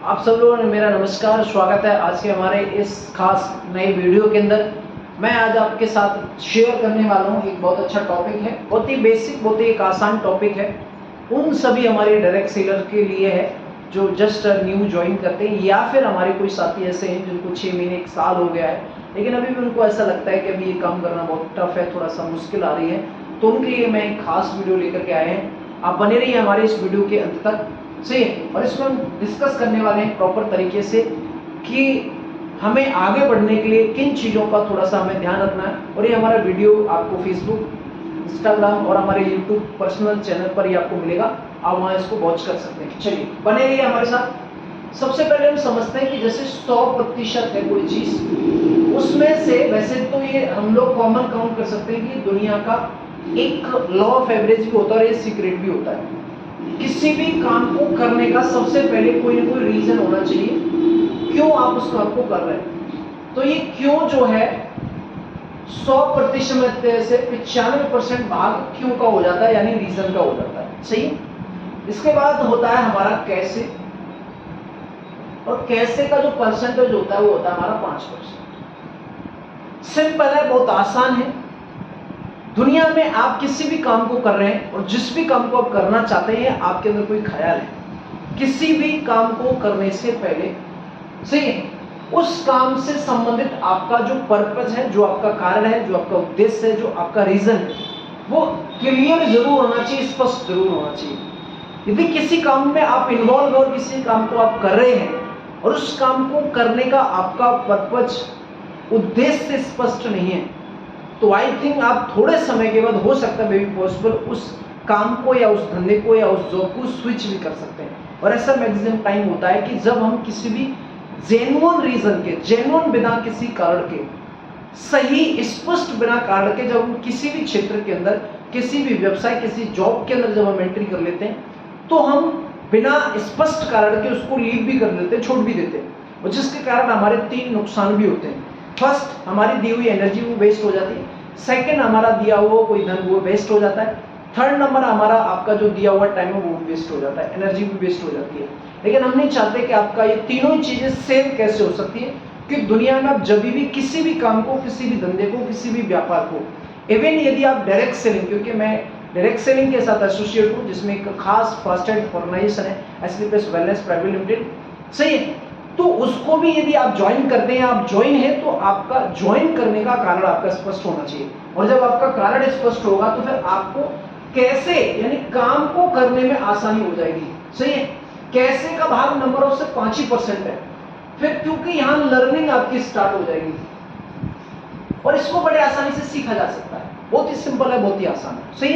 आप सब लोगों ने मेरा नमस्कार, स्वागत है आज के हमारे इस खास नए वीडियो के अंदर। मैं आज आपके साथ शेयर करने वाला हूँ एक बहुत अच्छा टॉपिक है, बहुत ही बेसिक, बहुत ही एक आसान टॉपिक है। उन सभी हमारे डायरेक्ट सेलर के लिए है जो जस्ट न्यू ज्वाइन करते हैं, या फिर हमारे कोई साथी ऐसे हैं जिनको 6 महीने 1 साल हो गया है, लेकिन अभी भी उनको ऐसा लगता है कि अभी ये काम करना बहुत टफ है, थोड़ा सा मुश्किल आ रही है। तो उनके लिए मैं एक खास वीडियो लेकर के आए हैं। आप बने रहिए हमारे इस वीडियो के अंत तक, सही है। और इसमें हम डिस्कस करने वाले हैं प्रॉपर तरीके से कि हमें आगे बढ़ने के लिए किन चीज़ों का थोड़ा सा हमें ध्यान रखना है। और ये हमारा वीडियो आपको फेसबुक, इंस्टाग्राम और हमारे यूट्यूब पर्सनल चैनल पर ही आपको मिलेगा, आप वहाँ इसको वॉच कर सकते हैं। चलिए बने रहिए हमारे साथ। सबसे पहले हम समझते हैं कि जैसे 100% है कोई चीज़, उसमें से वैसे तो ये हम लोग कॉमन काउंट कर सकते हैं कि दुनिया का एक लॉ ऑफ एवरेज भी होता है और ये सीक्रेट भी होता है। किसी भी काम को करने का सबसे पहले कोई ना कोई रीजन होना चाहिए क्यों आप उस काम को कर रहे हैं। तो ये क्यों जो है 100% में से 95% भाग क्यों का हो जाता है, यानी रीजन का हो जाता है, सही। इसके बाद होता है हमारा कैसे, और कैसे का जो परसेंटेज होता है वो होता है हमारा 5%। सिंपल है, बहुत आसान है। दुनिया में आप किसी भी काम को कर रहे हैं और जिस भी काम को आप करना चाहते हैं, आपके अंदर कोई ख्याल है किसी भी काम को करने से पहले, सही है, उस काम से संबंधित आपका जो पर्पस है, जो आपका कारण है, जो आपका उद्देश्य है, जो आपका रीजन है, वो क्लियर जरूर होना चाहिए, स्पष्ट जरूर होना चाहिए। यदि किसी काम में आप इन्वॉल्व और किसी काम को आप कर रहे हैं और उस काम को करने का आपका पर्पस, उद्देश्य स्पष्ट नहीं है, तो आई थिंक आप थोड़े समय के बाद, हो सकता है मे बी पॉसिबल, उस काम को या उस धंधे को या उस जॉब को स्विच भी कर सकते हैं। और ऐसा मैक्सिमम टाइम होता है कि जब हम किसी भी जेन्युइन रीजन के, जेन्युइन बिना किसी कारण के, सही स्पष्ट बिना कारण के, जब हम किसी भी क्षेत्र के अंदर, किसी भी व्यवसाय, किसी जॉब के अंदर जब हम एंट्री कर लेते हैं, तो हम बिना स्पष्ट कारण के उसको लीव भी कर देते हैं, छोड़ भी देते हैं, और जिसके कारण हमारे 3 नुकसान भी होते हैं। फर्स्ट, हमारी दी हुई एनर्जी वो वेस्ट हो जाती है। सेकंड, हमारा दिया हुआ कोई धन वो वेस्ट हो जाता है। थर्ड नंबर, हमारा आपका जो दिया हुआ टाइम है वो वेस्ट हो जाता है, एनर्जी भी वेस्ट हो जाती है। लेकिन हम नहीं चाहते कि आपका ये तीनों ही चीजें सेम कैसे हो सकती है, कि दुनिया में आप जब भी किसी भी काम को, किसी भी धंधे को, किसी भी व्यापार को, इवन यदि आप डायरेक्ट सेलिंग, क्योंकि मैं डायरेक्ट सेलिंग के साथ एसोसिएट हूँ, जिसमें एक खास ट्रस्टेड ऑर्गेनाइजेशन है एसलीपेस वेलनेस प्राइवेट लिमिटेड, सही है, तो उसको भी यदि आप ज्वाइन करते हैं, आप ज्वाइन है, तो आपका ज्वाइन करने का कारण आपका स्पष्ट होना चाहिए। और जब आपका कारण स्पष्ट होगा तो फिर आपको कैसे, यानी काम को करने में आसानी हो जाएगी, सही है। कैसे का भाग नंबर ऑफ से 5% है, फिर क्योंकि यहां लर्निंग आपकी स्टार्ट हो जाएगी और इसको बड़े आसानी से सीखा जा सकता है। बहुत ही सिंपल है, बहुत ही आसान है, सही।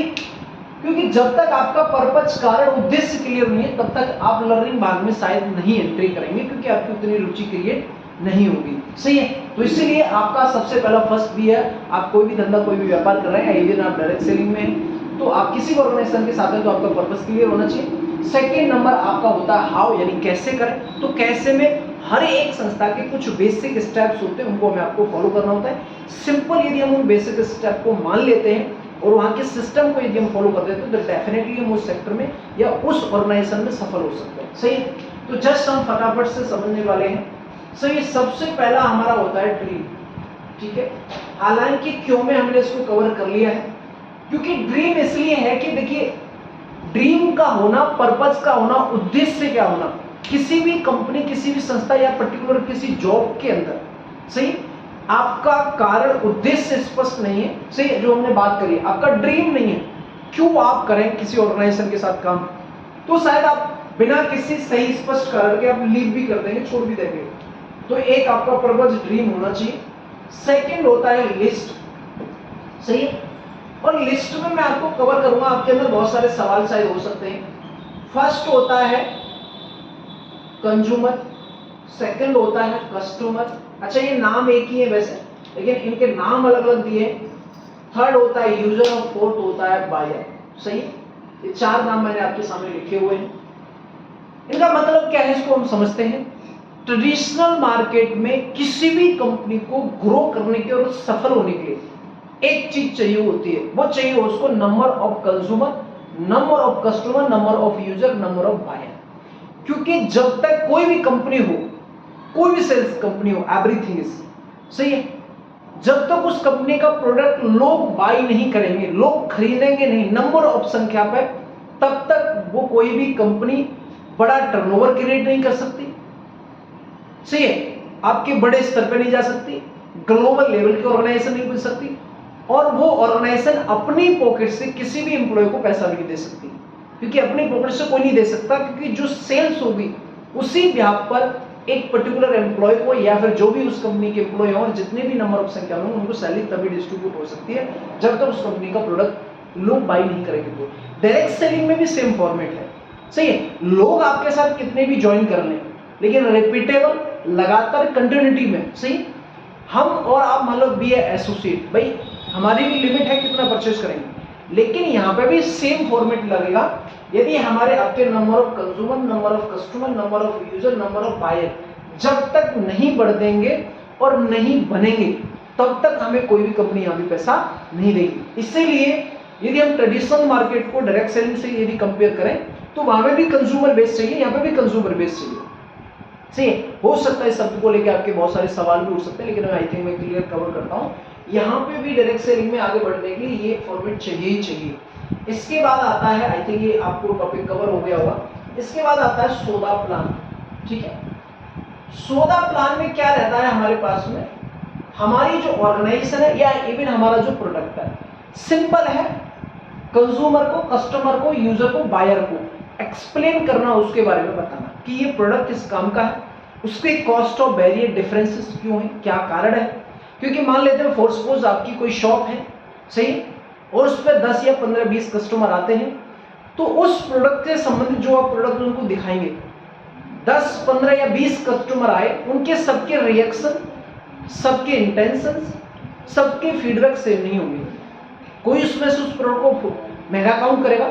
क्योंकि जब तक आपका पर्पस, कारण, उद्देश्य क्लियर नहीं है, तब तक आप लर्निंग भाग में शायद नहीं एंट्री करेंगे, क्योंकि आपकी उतनी रुचि क्रिएट नहीं होगी, सही है। तो इसीलिए आपका सबसे पहला फर्स्ट भी है, आप कोई भी धंधा, कोई भी व्यापार कर रहे हैं, इवन आप डायरेक्ट सेलिंग में हैं, तो आप किसी भी ऑर्गेनाइजेशन के साथ हैं, तो आपका पर्पस क्लियर होना चाहिए। सेकेंड नंबर आपका होता है हाउ, यानी कैसे करें। तो कैसे में हर एक संस्था के कुछ बेसिक स्टेप्स होते हैं, उनको हमें आपको फॉलो करना होता है। सिंपल यदि हम उन बेसिक स्टेप को मान लेते हैं और वहाँ के सिस्टम को यदि हम फॉलो कर देते हैं, तो डेफिनेटली हम उस सेक्टर में या उस ऑर्गेनाइजेशन में सफल हो सकते हैं, सही है। तो जस्ट हम फटाफट से समझने वाले हैं। सही, सबसे पहला हमारा होता है ड्रीम, ठीक है। हालांकि क्यों में हमने इसको कवर कर लिया है, क्योंकि ड्रीम इसलिए है कि देखिए, ड्रीम का होना, पर्पस का होना, उद्देश्य क्या होना, किसी भी कंपनी, किसी भी संस्था या पर्टिकुलर किसी जॉब के अंदर, सही, आपका कारण, उद्देश्य स्पष्ट नहीं है, सही, जो हमने बात करी, आपका ड्रीम नहीं है, क्यों आप करें किसी ऑर्गेनाइजेशन के साथ काम, तो शायद आप बिना किसी सही स्पष्ट कारण के आप लीव भी कर देंगे, छोड़ भी देंगे। तो एक आपका पर्पस, ड्रीम होना चाहिए। सेकंड होता है लिस्ट, सही है। और लिस्ट में मैं आपको कवर करूंगा, आपके अंदर बहुत सारे सवाल शायद हो सकते हैं। फर्स्ट होता है कंज्यूमर, सेकंड होता है कस्टमर, अच्छा ये नाम एक ही है वैसे, लेकिन इनके नाम अलग अलग दिए। थर्ड होता है यूजर और फोर्थ होता है बायर, सही। ये 4 नाम मैंने आपके सामने लिखे हुए हैं। इनका मतलब क्या है, इसको हम समझते हैं। ट्रेडिशनल मार्केट में किसी भी कंपनी को ग्रो करने के और सफल होने के लिए एक चीज चाहिए होती है, वो चाहिए उसको number of consumer, number of customer, number of user, number of buyer. क्योंकि जब तक कोई भी कंपनी हो, कोई भी सेल्स कंपनी हो, एवरीथिंग इज सही है, जब तक उस कंपनी का प्रोडक्ट लोग बाई नहीं करेंगे, लोग खरीदेंगे नहीं, नंबर ऑफ संख्या पर, तब तक वो कोई भी कंपनी बड़ा टर्नओवर क्रिएट नहीं कर सकती, सही है, आपके बड़े स्तर पर नहीं जा सकती, ग्लोबल लेवल की ऑर्गेनाइजेशन नहीं बन सकती, और वो ऑर्गेनाइजेशन अपनी पॉकेट से किसी भी एम्प्लॉय को पैसा भी नहीं दे सकती, क्योंकि अपनी पॉकेट से कोई नहीं दे सकता, क्योंकि जो सेल्स होगी उसी ब्याह पर एक पर्टिकुलर एम्प्लॉय को या फिर जो भी उस कंपनी के एम्प्लॉय हो और जितने भी नंबर ऑफ संख्या में उनको सैलरी तभी डिस्ट्रीब्यूट हो सकती है जब तक उस कंपनी का प्रोडक्ट लोग बाई नहीं करेंगे। तो डायरेक्ट सेलिंग में भी सेम फॉर्मेट है, सही है, लोग आपके साथ कितने भी ज्वाइन कर लें, लेकिन रिपीटेबल, लगातार कंटिन्यूटी में, सही, हम और आप मान लो बी एसोसिएट, भाई हमारी भी लिमिट है कितना परचेज करेंगे, लेकिन यहाँ पे भी सेम फॉर्मेट लगेगा। यदि हमारे आपके number of consumer, number of customer, number of user, number of buyer जब तक नहीं बढ़ देंगे और नहीं बनेंगे, तब तक हमें कोई भी कंपनी यहाँ भी पैसा नहीं देगी। इसीलिए यदि हम ट्रेडिशनल मार्केट को डायरेक्ट सेलिंग से यदि कंपेयर करें तो वहां पे भी कंज्यूमर बेस चाहिए, यहाँ पे भी कंज्यूमर बेस चाहिए, सही है। हो सकता है इस शब्द को लेकर आपके बहुत सारे सवाल भी उठ सकते हैं, लेकिन आई थिंक मैं क्लियर कवर करता हूँ। यहाँ पे भी डायरेक्ट सेलिंग में आगे बढ़ने के लिए ये फॉर्मेट चाहिए ही चाहिए। इसके बाद आता है, आई थिंक ये आपको टॉपिक कवर हो गया होगा, इसके बाद आता है सौदा प्लान, ठीक है। सौदा प्लान में क्या रहता है हमारे पास में, हमारी जो ऑर्गेनाइजेशन है या इवन हमारा जो प्रोडक्ट है, सिंपल है, कंज्यूमर को, कस्टमर को, यूजर को, बायर को एक्सप्लेन करना, उसके बारे में बताना कि ये प्रोडक्ट किस काम का है, उसके कॉस्ट ऑफ बैरियर डिफरेंसेस क्यों है, क्या कारण है। क्योंकि मान लेते हैं फॉर सपोज आपकी कोई शॉप है, सही, और उस पर 10 या 15-20 कस्टमर आते हैं, तो उस प्रोडक्ट से संबंधित जो आप प्रोडक्ट उनको दिखाएंगे, 10, 15 या 20 कस्टमर आए, उनके सबके रिएक्शन, सबके इंटेंशंस, सबके फीडबैक सेम नहीं होंगे। कोई उसमें से उस प्रोडक्ट को महंगा काउंट करेगा,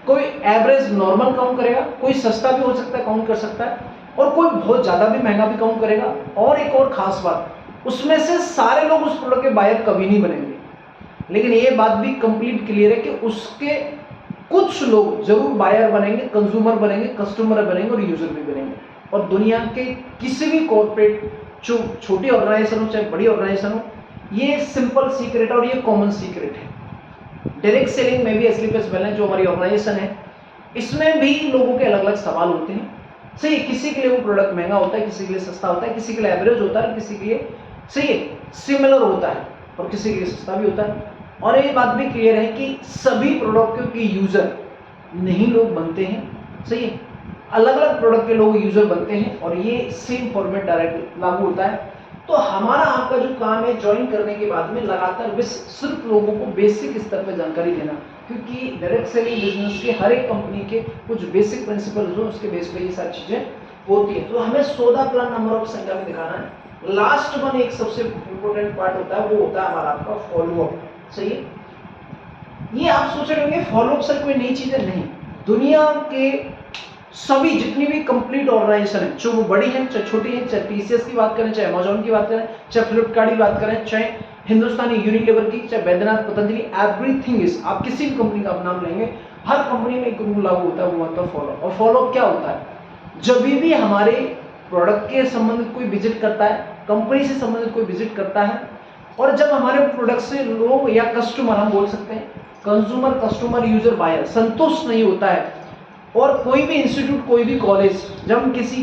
कोई एवरेज नॉर्मल काउंट करेगा, कोई सस्ता भी हो सकता है काउंट कर सकता है, और कोई बहुत ज्यादा भी महंगा भी काउंट करेगा। और एक और खास बात, उसमें से सारे लोग उस प्रोडक्ट के बायर कभी नहीं बनेंगे, लेकिन ये बात भी कंप्लीट क्लियर है कि उसके कुछ लोग जरूर बायर बनेंगे, कंज्यूमर बनेंगे, कस्टमर बनेंगे और यूजर भी बनेंगे। और दुनिया के किसी भी कॉर्पोरेट, जो छोटी ऑर्गेनाइजेशन हो चाहे बड़ी ऑर्गेनाइजेशन हो, ये सिंपल सीक्रेट और ये कॉमन सीक्रेट है। डायरेक्ट सेलिंग में भी एसलीपीएस वेलनेस जो हमारी ऑर्गेनाइजेशन है, इसमें भी लोगों के अलग अलग सवाल होते हैं, सही, किसी के लिए वो प्रोडक्ट महंगा होता है, किसी के लिए सस्ता होता है, किसी के लिए एवरेज होता है, किसी के लिए सही सिमिलर होता है, और किसी के लिए सस्ता भी होता है। और ये बात भी क्लियर है कि सभी प्रोडक्टों के यूजर नहीं लोग बनते हैं, सही है, अलग अलग प्रोडक्ट के लोग यूजर बनते हैं, और ये सेम फॉर्मेट डायरेक्ट लागू होता है। तो हमारा आपका जो काम है ज्वाइन करने के बाद में लगातार सिर्फ लोगों को बेसिक स्तर पर जानकारी देना, क्योंकि डायरेक्ट सेलिंग बिजनेस के हर एक कंपनी के कुछ बेसिक प्रिंसिपल्स हो, उसके बेस पे ये सारी चीजें होती है। तो हमें सौदा प्लान नंबर ऑफ संख्या में दिखाना है। लास्ट वन एक सबसे इंपॉर्टेंट पार्ट होता है, वो होता है हमारा आपका फॉलोअप, सही है। ये आप सोच रहे होंगे फॉलोअप सर कोई नई चीज है, नहीं, दुनिया के सभी जितनी भी कंप्लीट ऑर्गेनाइजेशन है, चाहे वो बड़ी है चाहे छोटी है, चाहे टीसीएस की बात करें, चाहे अमेजॉन की बात करें, चाहे फ्लिपकार्ट की बात करें, चाहे हिंदुस्तानी यूनिलीवर की, चाहे बैद्यनाथ, पतंजलि, एवरीथिंग इज, आप किसी भी कंपनी का आप नाम लेंगे, हर कंपनी में एक रूल लागू होता है, वो होता है फॉलोअप। और फॉलोअप क्या होता है, जब भी हमारे प्रोडक्ट के संबंधित कोई विजिट करता है, कंपनी से संबंधित कोई विजिट करता है, और जब हमारे प्रोडक्ट से लोग या कस्टमर, हम बोल सकते हैं कंज्यूमर, कस्टमर, यूजर, बायर संतुष्ट नहीं होता है, और कोई भी इंस्टीट्यूट, कोई भी कॉलेज, जब हम किसी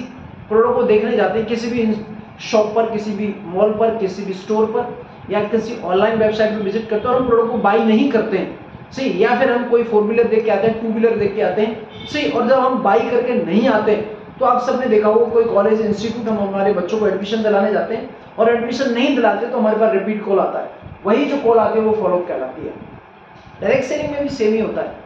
प्रोडक्ट को देखने जाते हैं, किसी भी शॉप पर, किसी भी मॉल पर, किसी भी स्टोर पर, या किसी ऑनलाइन वेबसाइट पर विजिट करते हैं और हम प्रोडक्ट को बाई नहीं करते हैं, सही, या फिर हम कोई 4 व्हीलर देख के आते हैं, 2 व्हीलर देख के आते हैं, सही, और जब हम बाई करके नहीं आते, तो आप सबने देखा होगा कोई कॉलेज, इंस्टीट्यूट, हम हमारे बच्चों को एडमिशन दिलाने जाते हैं और एडमिशन नहीं दिलाते तो हमारे पास रिपीट कॉल आता है, वही जो कॉल आती है वो फॉलोअप कहलाती है। डायरेक्ट सेलिंग में भी सेम ही होता है।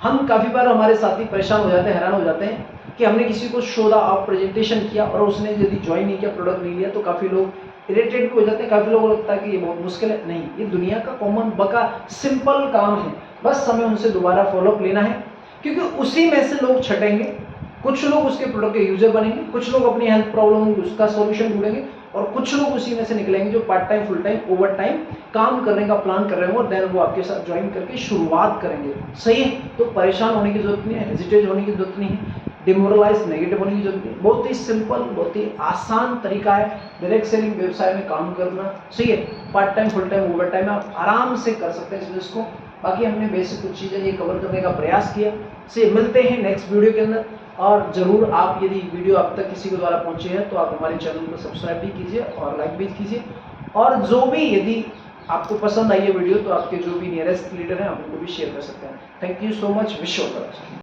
हम काफी बार हमारे साथी परेशान हो जाते हैं, हैरान हो जाते हैं कि हमने किसी को शोधा आप प्रेजेंटेशन किया और उसने यदि ज्वाइन नहीं किया, प्रोडक्ट नहीं लिया, तो काफी लोग इरिटेट भी हो जाते हैं, काफी लोगों को लगता है कि ये बहुत मुश्किल है। नहीं, ये दुनिया का कॉमन बका सिंपल काम है, बस हमें उनसे दोबारा फॉलोअप लेना है, क्योंकि उसी में से लोग छटेंगे, कुछ लोग उसके प्रोडक्ट के यूजर बनेंगे, कुछ लोग अपनी हेल्थ प्रॉब्लम उसका सॉल्यूशन ढूंढेंगे, और कुछ लोग उसी में से निकलेंगे जो part time, full time, over time काम करने का प्लान कर रहे होंगे, और देन वो आपके साथ ज्वाइन करके शुरुआत करेंगे, सही है। तो परेशान होने की जरूरत नहीं है, हेजिटेट होने की जरूरत नहीं है, डिमोरलाइज, नेगेटिव होने की जरूरत नहीं। बहुत ही सिंपल, बहुत ही आसान तरीका है डायरेक्ट सेलिंग व्यवसाय में काम करना। सही है, part time, full time, over time आप आराम से कर सकते हैं इस बिजनेस को। बाकी हमने बेसिक कुछ चीज़ें ये कवर करने का प्रयास किया। से मिलते हैं नेक्स्ट वीडियो के अंदर। और ज़रूर आप यदि वीडियो अब तक किसी के द्वारा पहुंचे हैं तो आप हमारे चैनल को सब्सक्राइब भी कीजिए और लाइक भी कीजिए। और जो भी यदि आपको पसंद आई है वीडियो तो आपके जो भी नियरेस्ट लीडर हैं आप उनको भी शेयर कर सकते हैं। Thank you so much. Wish you all the best.